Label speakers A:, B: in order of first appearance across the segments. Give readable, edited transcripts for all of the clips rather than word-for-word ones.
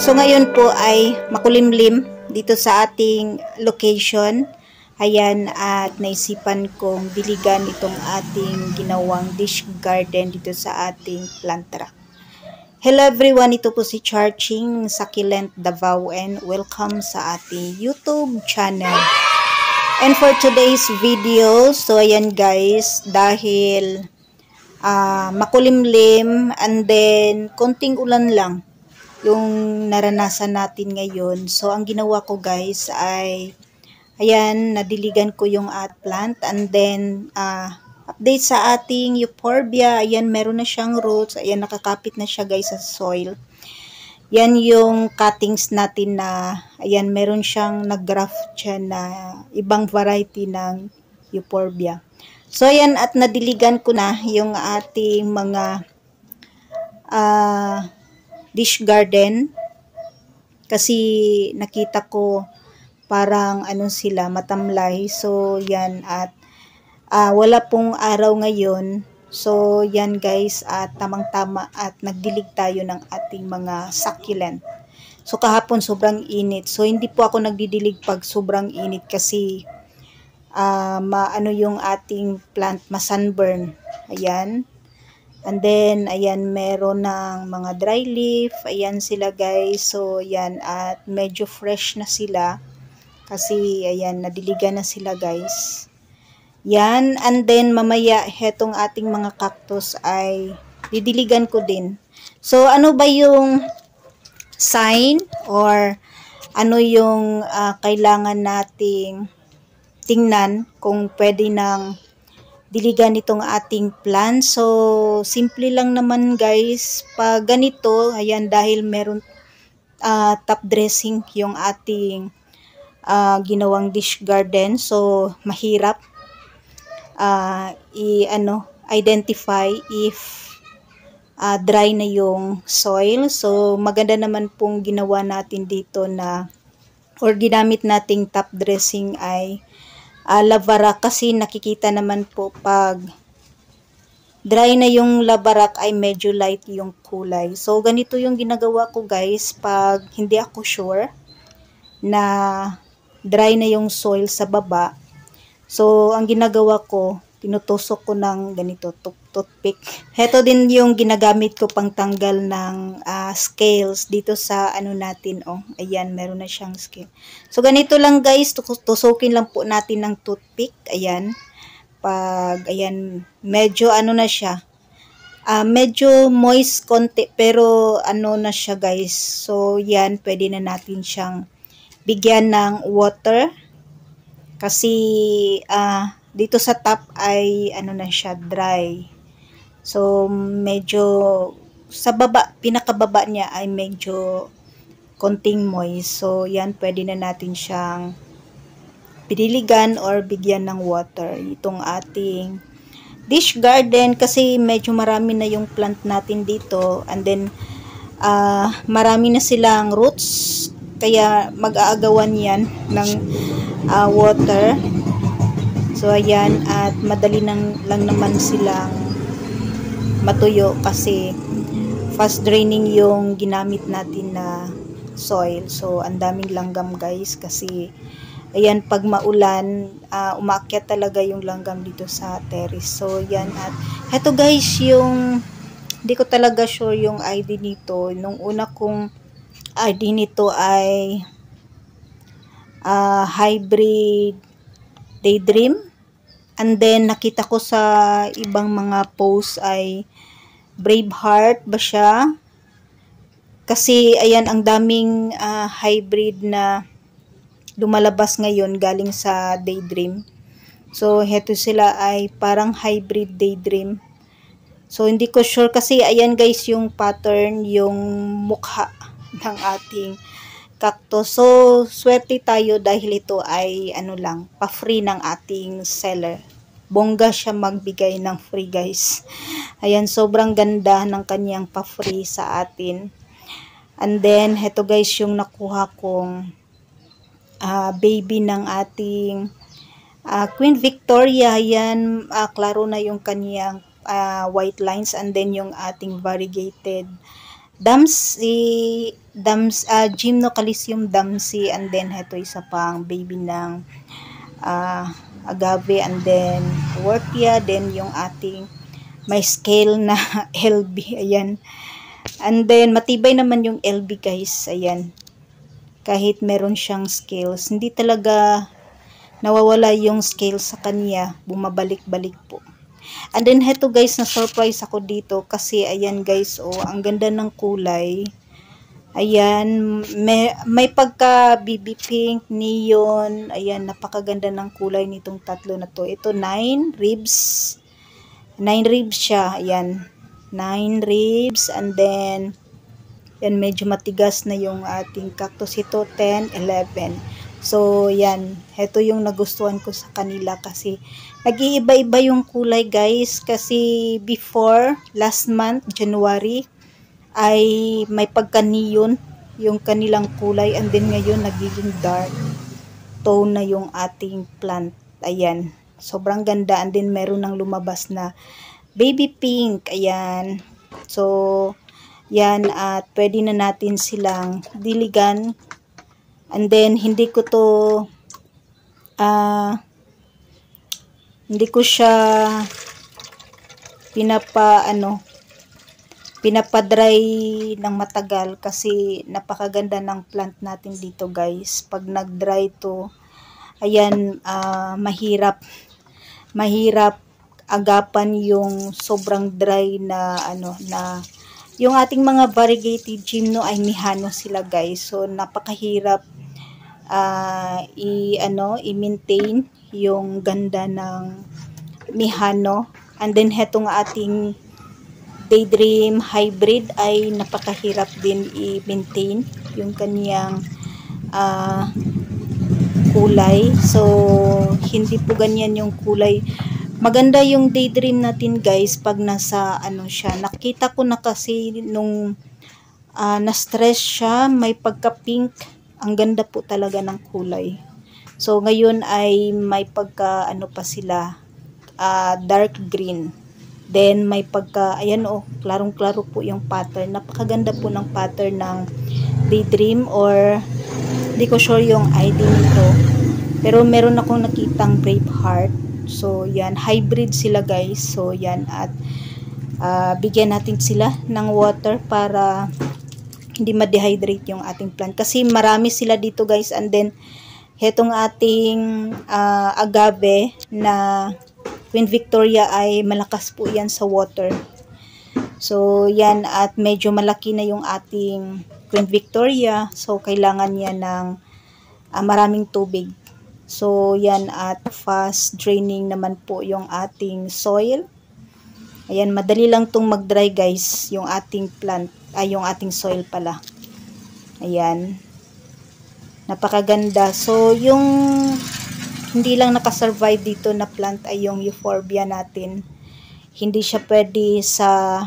A: So ngayon po ay makulimlim dito sa ating location. Ayan, at naisipan kong diligan itong ating ginawang dish garden dito sa ating plant rack. Hello everyone, ito po si Charching Succulent Davao and welcome sa ating YouTube channel. And for today's video, so ayan guys, dahil makulimlim and then konting ulan lang yung naranasan natin ngayon. So ang ginawa ko guys ay ayan, nadiligan ko yung plant and then update sa ating euphorbia. Ayan, meron na siyang roots. Ayan, nakakapit na siya guys sa soil. Yan yung cuttings natin na, ayan, meron siyang nag-graft siya na ibang variety ng euphorbia. So, ayan, at nadiligan ko na yung ating mga dish garden. Kasi nakita ko parang ano sila, matamlay. So, yan, at wala pong araw ngayon. So, yan guys, at tamang-tama at nagdilig tayo ng ating mga succulent. So, kahapon sobrang init. So, hindi po ako nagdidilig pag sobrang init kasi maano yung ating plant, ma-sunburn. Ayan. And then, ayan, meron ng mga dry leaf. Ayan sila guys. So, yan, at medyo fresh na sila. Kasi, ayan, nadiligan na sila guys. Yan, and then mamaya hetong ating mga cactus ay didiligan ko din. So, ano ba yung sign or ano yung kailangan nating tingnan kung pwede nang diligan itong ating plant? So, simple lang naman guys. Pag ganito, ayan, dahil meron top dressing yung ating ginawang dish garden. So, mahirap identify if dry na yung soil. So, maganda naman pong ginawa natin dito na or ginamit nating top dressing ay lavarak kasi nakikita naman po pag dry na yung lavarak ay medyo light yung kulay. So, ganito yung ginagawa ko guys pag hindi ako sure na dry na yung soil sa baba. So, ang ginagawa ko, tinutusok ko ng ganito, toothpick. Heto din yung ginagamit ko pang tanggal ng scales dito sa ano natin, oh. Ayan, meron na siyang scale. So, ganito lang guys, tusukin lang po natin ng toothpick. Ayan. Pag, ayan, medyo ano na siya. Medyo moist konti, pero ano na siya guys. So, yan, pwede na natin siyang bigyan ng water. Kasi dito sa top ay ano na siya, dry. So medyo sa baba, pinakababa niya ay medyo konting moist. So yan, pwede na natin siyang piniligan or bigyan ng water. Itong ating dish garden kasi medyo marami na yung plant natin dito and then marami na silang roots. Kaya mag-aagawan yan ng water. So, ayan. At madali lang naman silang matuyo kasi fast draining yung ginamit natin na soil. So, ang daming langgam guys kasi ayan, pag maulan, umaakyat talaga yung langgam dito sa terrace. So, yan. At heto guys, yung hindi ko talaga sure yung ID nito. Nung una kong ID nito ay hybrid daydream. And then, nakita ko sa ibang mga posts ay Braveheart ba siya? Kasi, ayan, ang daming hybrid na lumalabas ngayon galing sa daydream. So, heto sila ay parang hybrid daydream. So, hindi ko sure kasi, ayan guys, yung pattern, yung mukha ng ating cactus. So, swerte tayo dahil ito ay ano lang, pa-free ng ating seller. Bongga siya magbigay ng free guys. Ayan, sobrang ganda ng kanyang pa-free sa atin. And then, heto guys yung nakuha kong baby ng ating Queen Victoria. Ayan, klaro na yung kanyang white lines and then yung ating variegated Gymnocalycium damsi, and then ito isa pang baby ng agave, and then Wartia, then yung ating may scale na LB, ayan. And then matibay naman yung LB guys, ayan. Kahit meron siyang scales, hindi talaga nawawala yung scales sa kanya, bumabalik-balik po. And then heto guys, na surprise ako dito kasi ayan guys, oh, ang ganda ng kulay. Ayan, may pagka BB pink, neon, ayan, napakaganda ng kulay nitong tatlo na to. Ito 9 ribs. 9 ribs siya, ayan. 9 ribs, and then yan, medyo matigas na yung ating cactus. Ito 10, 11. So, yan. Ito yung nagustuhan ko sa kanila kasi nag-iiba-iba yung kulay guys. Kasi before, last month, January, ay may pagka-neon yung kanilang kulay. And then ngayon, nagiging dark tone na yung ating plant. Ayan. Sobrang ganda. And then meron ng lumabas na baby pink. Ayan. So, yan, at pwede na natin silang diligan. And then, hindi ko siya pinapadry ng matagal kasi napakaganda ng plant natin dito guys. Pag nag-dry to, ayan, mahirap agapan yung sobrang dry na yung ating mga variegated gymno ay mihano sila guys. So napakahirap i-maintain yung ganda ng mihano. And then hetong ating Daydream hybrid ay napakahirap din i-maintain yung kaniyang kulay. So hindi po ganyan yung kulay. Maganda yung Daydream natin guys pag nasa siya. Nakita ko na kasi nung na-stress siya, may pagka-pink. Ang ganda po talaga ng kulay. So ngayon ay may pagka pa sila, dark green. Then may pagka, ayan klarong-klaro po yung pattern. Napakaganda po ng pattern ng Daydream, or hindi ko sure yung ID nito. Pero meron akong nakitang Brave Heart. So yan, hybrid sila guys. So yan, at bigyan natin sila ng water para hindi ma-dehydrate yung ating plant. Kasi marami sila dito guys. And then hetong ating agave na Queen Victoria ay malakas po yan sa water. So yan, at medyo malaki na yung ating Queen Victoria. So kailangan niya ng maraming tubig. So yan, at fast draining naman po yung ating soil. Ayan, madali lang tong mag-dry guys, yung ating plant, yung ating soil pala. Ayan. Napakaganda. So yung hindi lang nakasurvive dito na plant ay yung euphorbia natin. Hindi siya pwede sa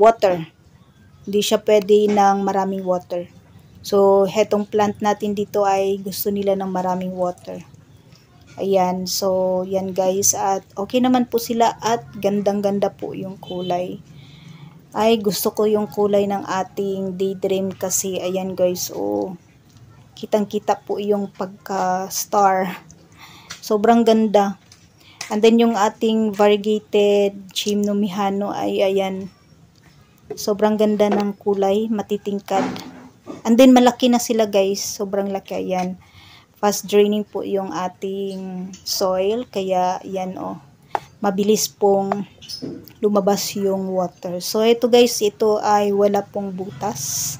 A: water. Hindi siya pwede ng maraming water. So, hetong plant natin dito ay gusto nila ng maraming water. Ayan. So, yan guys. At okay naman po sila at gandang-ganda po yung kulay. Ay, gusto ko yung kulay ng ating Daydream kasi ayan guys, kitang-kita po yung pagka-star. Sobrang ganda. And then yung ating variegated Gymno Mihano ay ayan. Sobrang ganda ng kulay, matitingkad. And then malaki na sila guys, sobrang laki. Ayan. Fast draining po yung ating soil, kaya yan mabilis pong lumabas yung water. So ito guys, ito ay wala pong butas.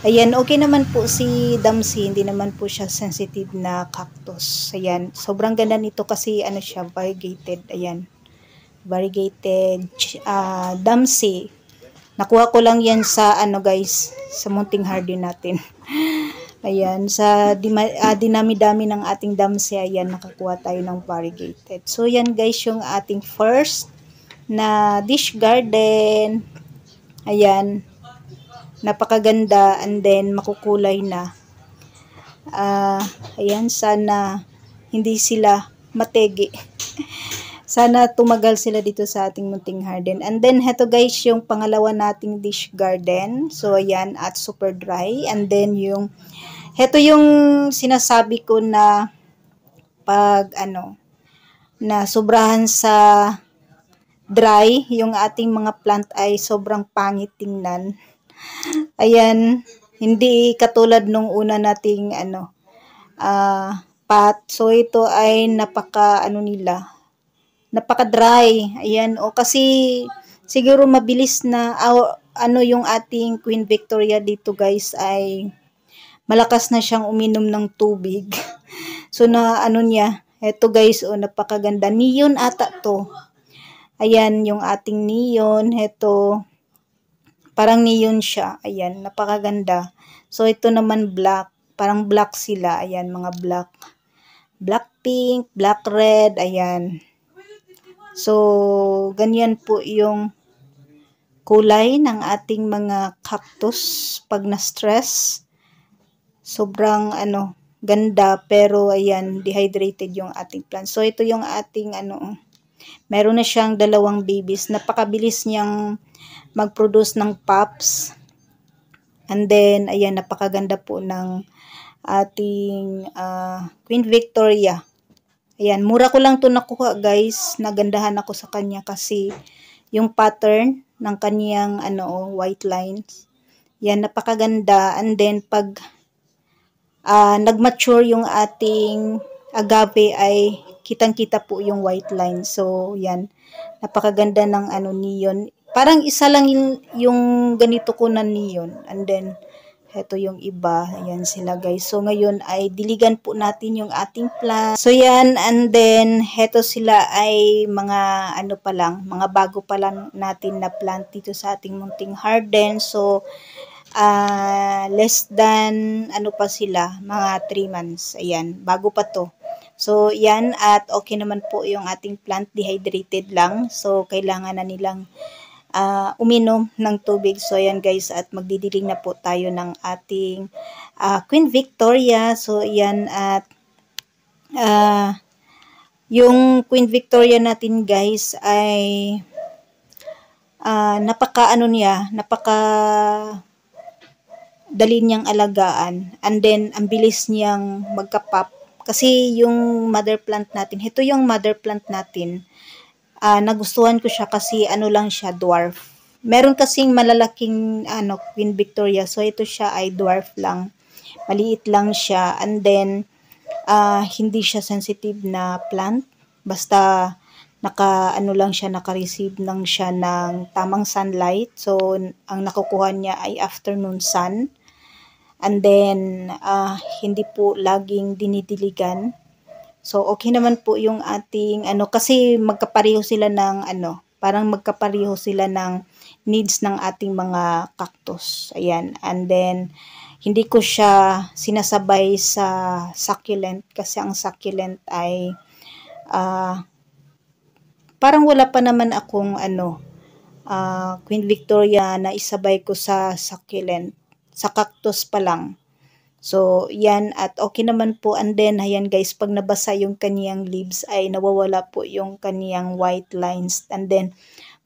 A: Ayan, okay naman po si Damsi, hindi naman po siya sensitive na cactus. Ayan, sobrang ganda nito kasi siya, variegated. Ayan, variegated Damsi. Nakuha ko lang yan sa guys, sa munting hardin natin. Ayan, sa dinami-dami ng ating Damsi, ayan, nakakuha tayo ng variegated. So yan guys, yung ating first na dish garden. Ayan. Napakaganda, and then makukulay na. Ayan, sana hindi sila mategi sana tumagal sila dito sa ating munting garden. And then, heto guys, yung pangalawa nating dish garden. So, ayan, at super dry. And then, heto yung sinasabi ko na pag, na sobrahan sa dry, yung ating mga plant ay sobrang pangit tingnan. Ayan, hindi katulad nung una nating, pot. So, ito ay napaka-dry. Ayan, kasi siguro mabilis na, yung ating Queen Victoria dito guys ay malakas na siyang uminom ng tubig. So, eto guys, napakaganda. Neon ata to. Ayan, yung ating neon. Eto, parang neon siya. Ayan, napakaganda. So, ito naman black. Parang black sila. Ayan, mga black. Black pink, black red. Ayan. So, ganyan po yung kulay ng ating mga cactus pag na-stress. Sobrang, ganda. Pero, ayan, dehydrated yung ating plant. So, ito yung ating, meron na siyang 2 babies. Napakabilis niyang mag-produce ng pups. And then, ayan, napakaganda po ng ating Queen Victoria. Ayan, mura ko lang to nakuha guys. Nagandahan ako sa kanya kasi yung pattern ng kaniyang white lines. Yan, napakaganda. And then, pag nag-mature yung ating agave ay kitang-kita po yung white line. So, yan. Napakaganda ng neon. Parang isa lang yung ganito ko na neon. And then, heto yung iba. Ayan sila guys. So, ngayon ay diligan po natin yung ating plant. So, yan. And then, heto sila ay mga mga bago pa lang natin na plant dito sa ating munting garden. So, less than, pa sila, mga 3 months. Ayan, bago pa to. So, yan. At okay naman po yung ating plant. Dehydrated lang. So, kailangan na nilang uminom ng tubig. So, ayan guys, at magdidiling na po tayo ng ating Queen Victoria. So, ayan, at yung Queen Victoria natin guys ay napaka dali niyang alagaan. And then, ang bilis niyang magka-pop. Kasi yung mother plant natin, ito yung mother plant natin, nagustuhan ko siya kasi lang siya, dwarf. Meron kasing malalaking Queen Victoria. So, ito siya ay dwarf lang. Maliit lang siya. And then, hindi siya sensitive na plant. Basta, lang siya, naka-receive lang siya ng tamang sunlight. So, ang nakukuha niya ay afternoon sun. And then, hindi po laging dinidiligan. So, okay naman po yung ating, kasi magkapareho sila ng, parang magkapareho sila ng needs ng ating mga cactus. Ayan. And then, hindi ko siya sinasabay sa succulent kasi ang succulent ay, parang wala pa naman akong, Queen Victoria na isabay ko sa succulent. Sa cactus pa lang. So, yan, at okay naman po. And then, ayan guys, pag nabasa yung kaniyang leaves ay nawawala po yung kaniyang white lines. And then,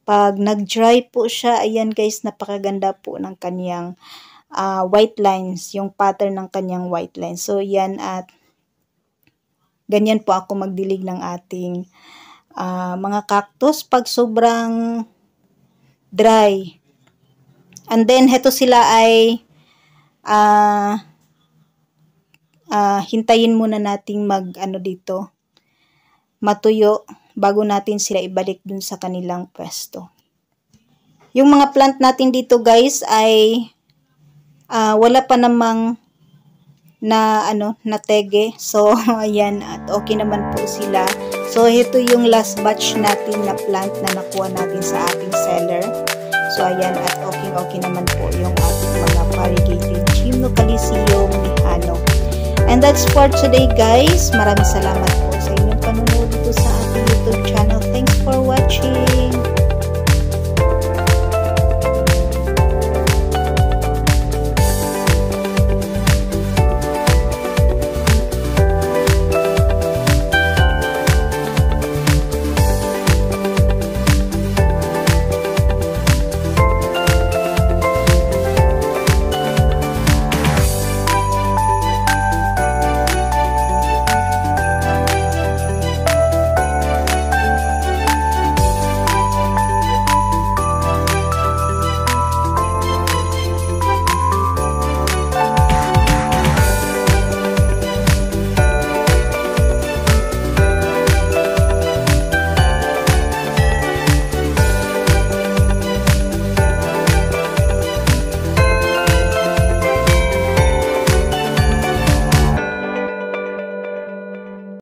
A: pag nag-dry po siya, ayan guys, napakaganda po ng kaniyang white lines, yung pattern ng kaniyang white lines. So, yan, at ganyan po ako magdilig ng ating mga cactus pag sobrang dry. And then, heto sila ay hintayin muna nating matuyo bago natin sila ibalik dun sa kanilang pwesto. Yung mga plant natin dito guys ay wala pa namang na tege. So, ayan, at okay naman po sila. So, ito yung last batch natin na plant na nakuha natin sa ating seller. So, ayan, at okay naman po yung ating mga variegated Gymnocalcium Mihano. And that's for today guys. Maraming salamat po.